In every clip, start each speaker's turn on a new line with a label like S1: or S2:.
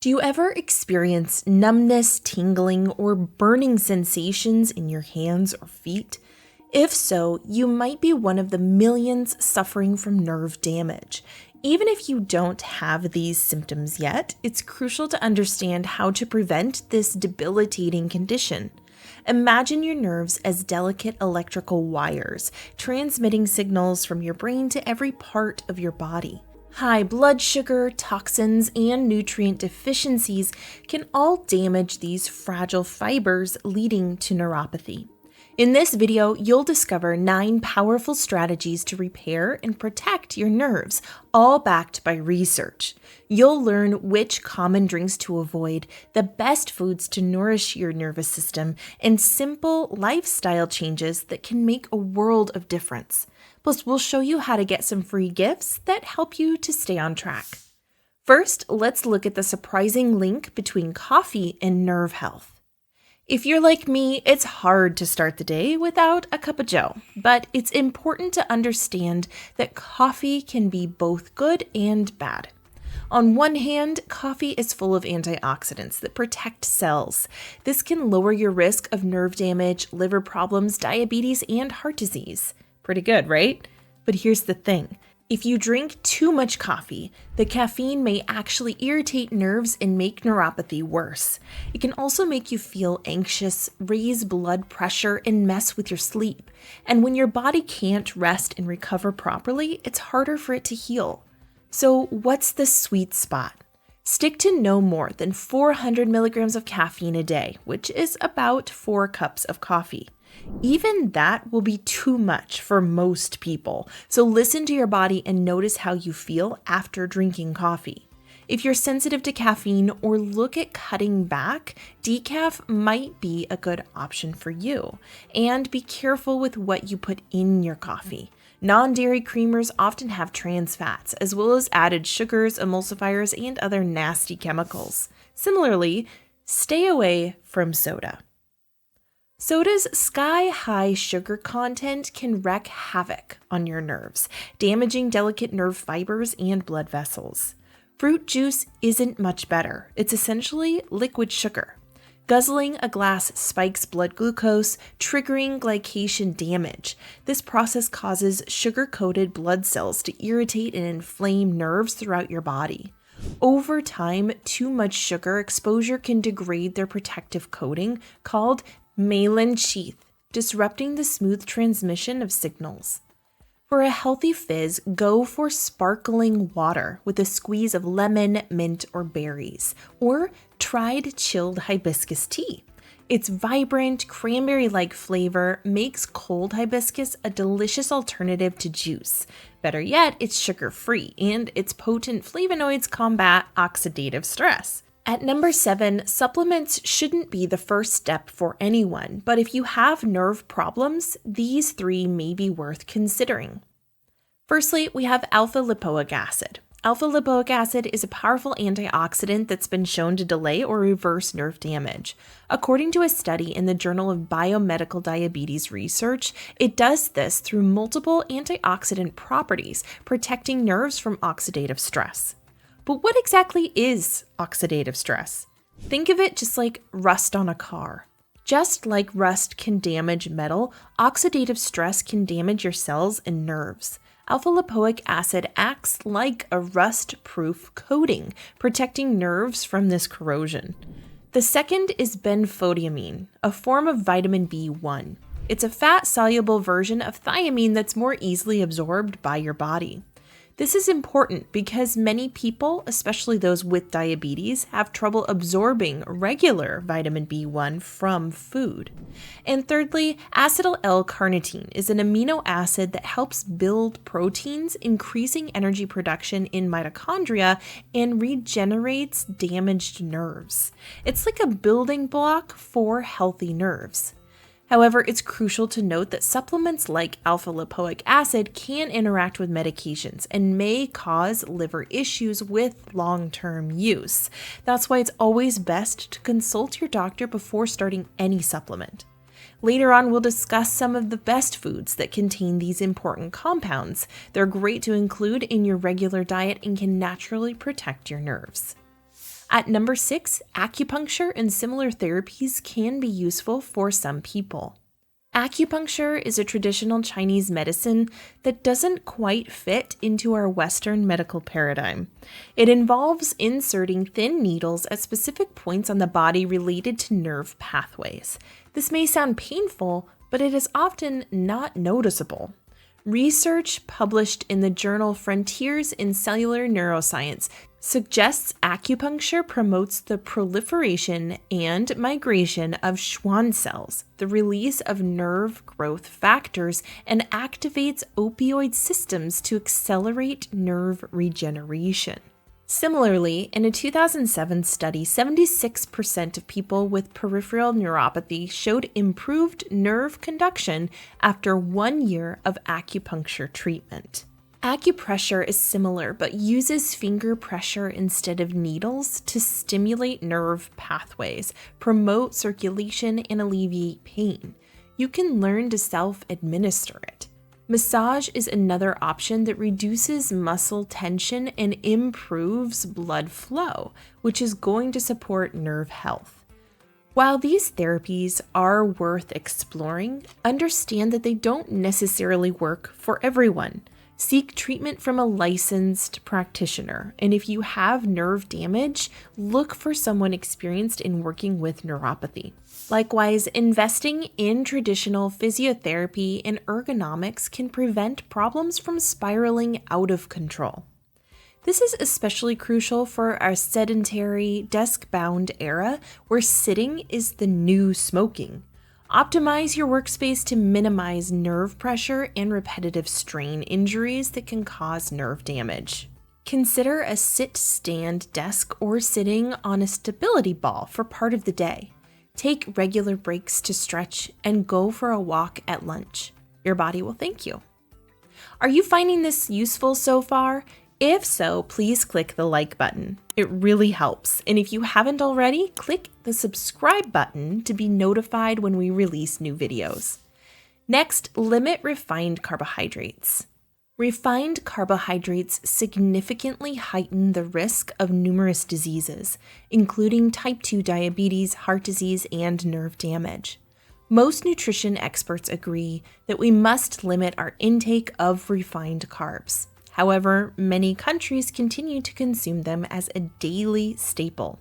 S1: Do you ever experience numbness, tingling, or burning sensations in your hands or feet? If so, you might be one of the millions suffering from nerve damage. Even if you don't have these symptoms yet, it's crucial to understand how to prevent this debilitating condition. Imagine your nerves as delicate electrical wires, transmitting signals from your brain to every part of your body. High blood sugar, toxins, and nutrient deficiencies can all damage these fragile fibers, leading to neuropathy. In this video, you'll discover 9 powerful strategies to repair and protect your nerves, all backed by research. You'll learn which common drinks to avoid, the best foods to nourish your nervous system, and simple lifestyle changes that can make a world of difference. Plus, we'll show you how to get some free gifts that help you to stay on track. First, let's look at the surprising link between coffee and nerve health. If you're like me, it's hard to start the day without a cup of joe, but it's important to understand that coffee can be both good and bad. On one hand, coffee is full of antioxidants that protect cells. This can lower your risk of nerve damage, liver problems, diabetes, and heart disease. Pretty good, right? But here's the thing. If you drink too much coffee, the caffeine may actually irritate nerves and make neuropathy worse. It can also make you feel anxious, raise blood pressure, and mess with your sleep. And when your body can't rest and recover properly, it's harder for it to heal. So what's the sweet spot? Stick to no more than 400 milligrams of caffeine a day, which is about 4 cups of coffee. Even that will be too much for most people, so listen to your body and notice how you feel after drinking coffee. If you're sensitive to caffeine or look at cutting back, decaf might be a good option for you. And be careful with what you put in your coffee. Non-dairy creamers often have trans fats, as well as added sugars, emulsifiers, and other nasty chemicals. Similarly, stay away from soda. Soda's sky-high sugar content can wreak havoc on your nerves, damaging delicate nerve fibers and blood vessels. Fruit juice isn't much better. It's essentially liquid sugar. Guzzling a glass spikes blood glucose, triggering glycation damage. This process causes sugar-coated blood cells to irritate and inflame nerves throughout your body. Over time, too much sugar exposure can degrade their protective coating, called myelin sheath, disrupting the smooth transmission of signals. For a healthy fizz, go for sparkling water with a squeeze of lemon, mint, or berries, or tried chilled hibiscus tea. Its vibrant, cranberry-like flavor makes cold hibiscus a delicious alternative to juice. Better yet, it's sugar-free, and its potent flavonoids combat oxidative stress. At number 7, supplements shouldn't be the first step for anyone, but if you have nerve problems, these 3 may be worth considering. Firstly, we have alpha-lipoic acid. Alpha-lipoic acid is a powerful antioxidant that's been shown to delay or reverse nerve damage. According to a study in the Journal of Biomedical Diabetes Research, it does this through multiple antioxidant properties, protecting nerves from oxidative stress. But what exactly is oxidative stress? Think of it just like rust on a car. Just like rust can damage metal, oxidative stress can damage your cells and nerves. Alpha-lipoic acid acts like a rust-proof coating, protecting nerves from this corrosion. The second is benfotiamine, a form of vitamin B1. It's a fat-soluble version of thiamine that's more easily absorbed by your body. This is important because many people, especially those with diabetes, have trouble absorbing regular vitamin B1 from food. And thirdly, acetyl L-carnitine is an amino acid that helps build proteins, increasing energy production in mitochondria and regenerates damaged nerves. It's like a building block for healthy nerves. However, it's crucial to note that supplements like alpha-lipoic acid can interact with medications and may cause liver issues with long-term use. That's why it's always best to consult your doctor before starting any supplement. Later on, we'll discuss some of the best foods that contain these important compounds. They're great to include in your regular diet and can naturally protect your nerves. At number 6, acupuncture and similar therapies can be useful for some people. Acupuncture is a traditional Chinese medicine that doesn't quite fit into our Western medical paradigm. It involves inserting thin needles at specific points on the body related to nerve pathways. This may sound painful, but it is often not noticeable. Research published in the journal Frontiers in Cellular Neuroscience suggests acupuncture promotes the proliferation and migration of Schwann cells, the release of nerve growth factors, and activates opioid systems to accelerate nerve regeneration. Similarly, in a 2007 study, 76% of people with peripheral neuropathy showed improved nerve conduction after 1 year of acupuncture treatment. Acupressure is similar but uses finger pressure instead of needles to stimulate nerve pathways, promote circulation, and alleviate pain. You can learn to self-administer it. Massage is another option that reduces muscle tension and improves blood flow, which is going to support nerve health. While these therapies are worth exploring, understand that they don't necessarily work for everyone. Seek treatment from a licensed practitioner, and if you have nerve damage, look for someone experienced in working with neuropathy. Likewise, investing in traditional physiotherapy and ergonomics can prevent problems from spiraling out of control. This is especially crucial for our sedentary, desk-bound era where sitting is the new smoking. Optimize your workspace to minimize nerve pressure and repetitive strain injuries that can cause nerve damage. Consider a sit-stand desk or sitting on a stability ball for part of the day. Take regular breaks to stretch and go for a walk at lunch. Your body will thank you. Are you finding this useful so far? If so, please click the like button. It really helps. And if you haven't already, click the subscribe button to be notified when we release new videos. Next, limit refined carbohydrates. Refined carbohydrates significantly heighten the risk of numerous diseases, including type 2 diabetes, heart disease, and nerve damage. Most nutrition experts agree that we must limit our intake of refined carbs. However, many countries continue to consume them as a daily staple.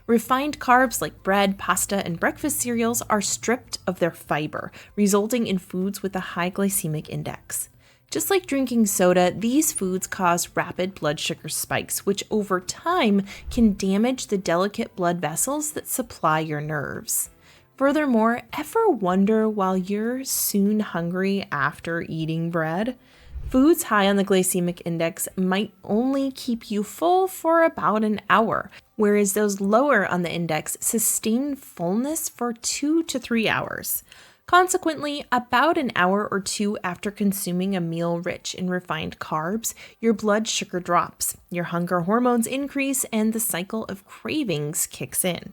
S1: Refined carbs like bread, pasta, and breakfast cereals are stripped of their fiber, resulting in foods with a high glycemic index. Just like drinking soda, these foods cause rapid blood sugar spikes, which over time can damage the delicate blood vessels that supply your nerves. Furthermore, ever wonder why you're soon hungry after eating bread? Foods high on the glycemic index might only keep you full for about an hour, whereas those lower on the index sustain fullness for 2 to 3 hours. Consequently, about an hour or two after consuming a meal rich in refined carbs, your blood sugar drops, your hunger hormones increase, and the cycle of cravings kicks in.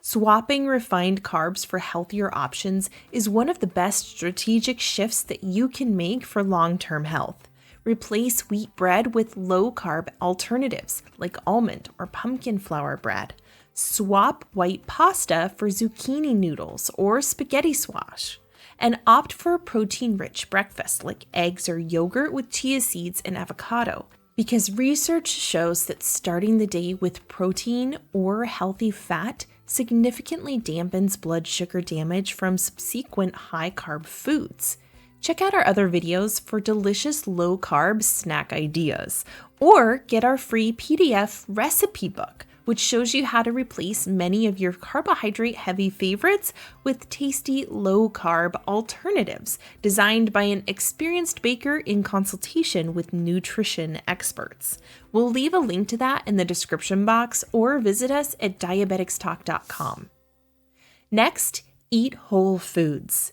S1: Swapping refined carbs for healthier options is one of the best strategic shifts that you can make for long-term health. Replace wheat bread with low-carb alternatives like almond or pumpkin flour bread. Swap white pasta for zucchini noodles or spaghetti squash. And opt for a protein-rich breakfast like eggs or yogurt with chia seeds and avocado, because research shows that starting the day with protein or healthy fat significantly dampens blood sugar damage from subsequent high-carb foods. Check out our other videos for delicious low-carb snack ideas, or get our free PDF recipe book, which shows you how to replace many of your carbohydrate-heavy favorites with tasty low-carb alternatives designed by an experienced baker in consultation with nutrition experts. We'll leave a link to that in the description box or visit us at diabeticstalk.com. Next, eat whole foods.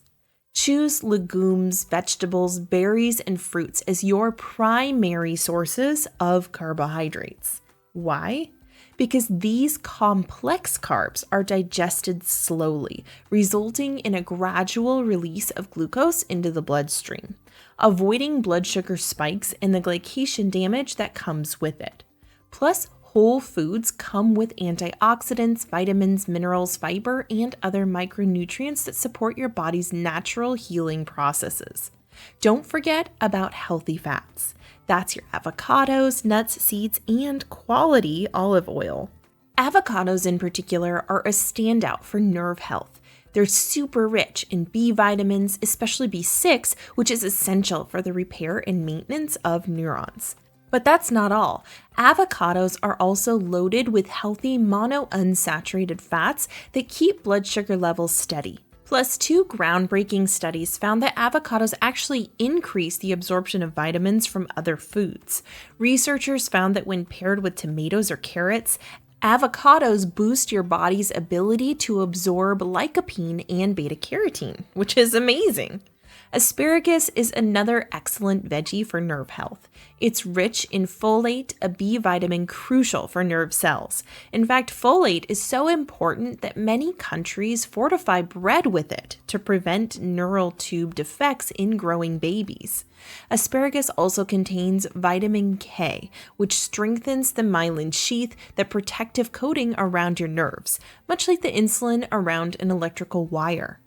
S1: Choose legumes, vegetables, berries, and fruits as your primary sources of carbohydrates. Why? Because these complex carbs are digested slowly, resulting in a gradual release of glucose into the bloodstream, avoiding blood sugar spikes and the glycation damage that comes with it. Plus, Whole foods come with antioxidants, vitamins, minerals, fiber, and other micronutrients that support your body's natural healing processes. Don't forget about healthy fats. That's your avocados, nuts, seeds, and quality olive oil. Avocados in particular are a standout for nerve health. They're super rich in B vitamins, especially B6, which is essential for the repair and maintenance of neurons. But that's not all. Avocados are also loaded with healthy monounsaturated fats that keep blood sugar levels steady. Plus, 2 groundbreaking studies found that avocados actually increase the absorption of vitamins from other foods. Researchers found that when paired with tomatoes or carrots, avocados boost your body's ability to absorb lycopene and beta-carotene, which is amazing. Asparagus is another excellent veggie for nerve health. It's rich in folate, a B vitamin crucial for nerve cells. In fact, folate is so important that many countries fortify bread with it to prevent neural tube defects in growing babies. Asparagus also contains vitamin K, which strengthens the myelin sheath, the protective coating around your nerves, much like the insulin around an electrical wire.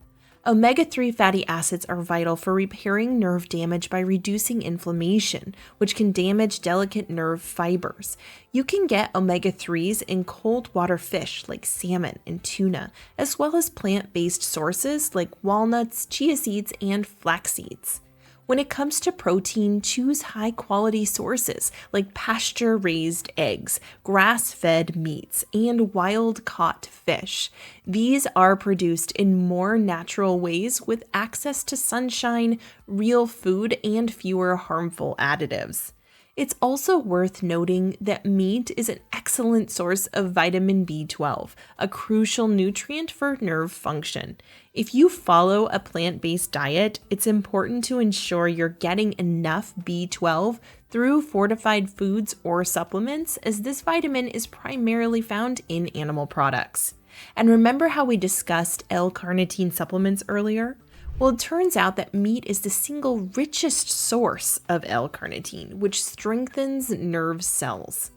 S1: Omega-3 fatty acids are vital for repairing nerve damage by reducing inflammation, which can damage delicate nerve fibers. You can get omega-3s in cold water fish like salmon and tuna, as well as plant-based sources like walnuts, chia seeds, and flax seeds. When it comes to protein, choose high-quality sources like pasture-raised eggs, grass-fed meats, and wild-caught fish. These are produced in more natural ways with access to sunshine, real food, and fewer harmful additives. It's also worth noting that meat is an excellent source of vitamin B12, a crucial nutrient for nerve function. If you follow a plant-based diet, it's important to ensure you're getting enough B12 through fortified foods or supplements, as this vitamin is primarily found in animal products. And remember how we discussed L-carnitine supplements earlier? Well, it turns out that meat is the single richest source of L-carnitine, which strengthens nerve cells.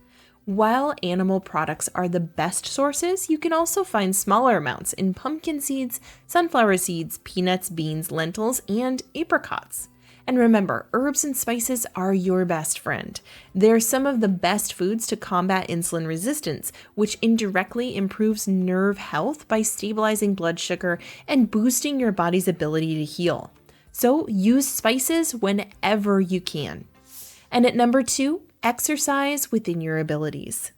S1: While animal products are the best sources, you can also find smaller amounts in pumpkin seeds, sunflower seeds, peanuts, beans, lentils, and apricots. And remember, herbs and spices are your best friend. They're some of the best foods to combat insulin resistance, which indirectly improves nerve health by stabilizing blood sugar and boosting your body's ability to heal. So use spices whenever you can. And at number 2, exercise within your abilities.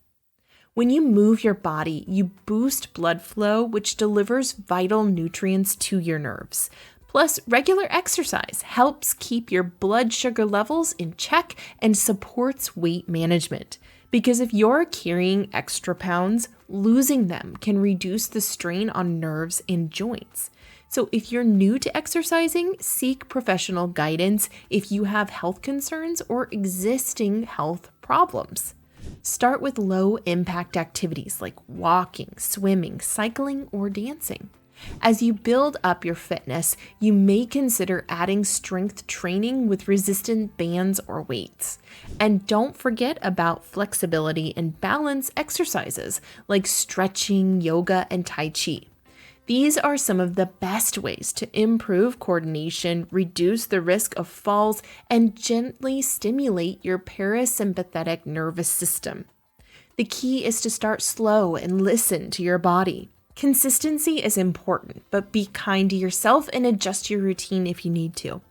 S1: When you move your body, you boost blood flow, which delivers vital nutrients to your nerves. Plus, regular exercise helps keep your blood sugar levels in check and supports weight management. Because if you're carrying extra pounds, losing them can reduce the strain on nerves and joints. So if you're new to exercising, seek professional guidance if you have health concerns or existing health problems. Start with low-impact activities like walking, swimming, cycling, or dancing. As you build up your fitness, you may consider adding strength training with resistant bands or weights. And don't forget about flexibility and balance exercises like stretching, yoga, and Tai Chi. These are some of the best ways to improve coordination, reduce the risk of falls, and gently stimulate your parasympathetic nervous system. The key is to start slow and listen to your body. Consistency is important, but be kind to yourself and adjust your routine if you need to.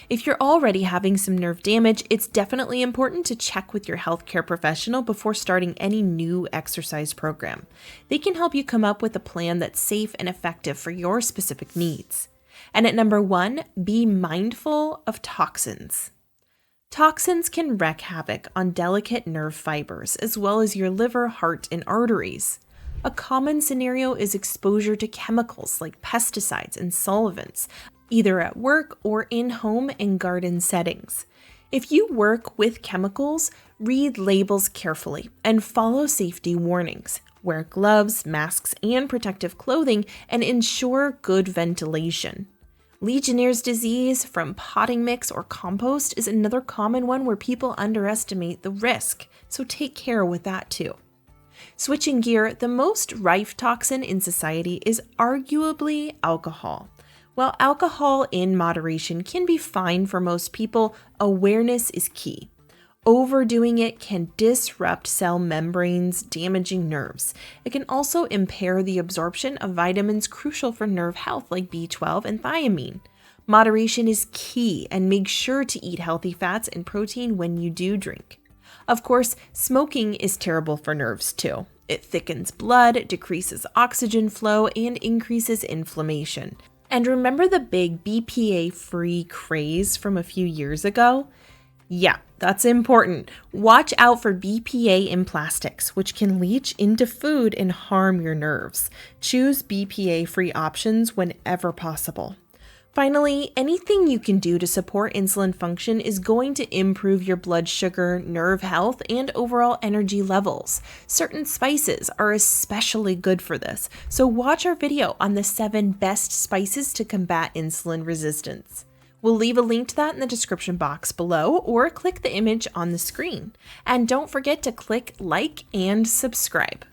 S1: If you're already having some nerve damage, it's definitely important to check with your healthcare professional before starting any new exercise program. They can help you come up with a plan that's safe and effective for your specific needs. And at number 1, be mindful of toxins. Toxins can wreak havoc on delicate nerve fibers, as well as your liver, heart, and arteries. A common scenario is exposure to chemicals like pesticides and solvents, either at work or in home and garden settings. If you work with chemicals, read labels carefully and follow safety warnings. Wear gloves, masks, and protective clothing, and ensure good ventilation. Legionnaire's disease from potting mix or compost is another common one where people underestimate the risk, so take care with that too. Switching gear, the most rife toxin in society is arguably alcohol. While alcohol in moderation can be fine for most people, awareness is key. Overdoing it can disrupt cell membranes, damaging nerves. It can also impair the absorption of vitamins crucial for nerve health like B12 and thiamine. Moderation is key, and make sure to eat healthy fats and protein when you do drink. Of course, smoking is terrible for nerves too. It thickens blood, decreases oxygen flow, and increases inflammation. And remember the big BPA-free craze from a few years ago? Yeah, that's important. Watch out for BPA in plastics, which can leach into food and harm your nerves. Choose BPA-free options whenever possible. Finally, anything you can do to support insulin function is going to improve your blood sugar, nerve health, and overall energy levels. Certain spices are especially good for this, so watch our video on the 7 best spices to combat insulin resistance. We'll leave a link to that in the description box below, or click the image on the screen. And don't forget to click like and subscribe.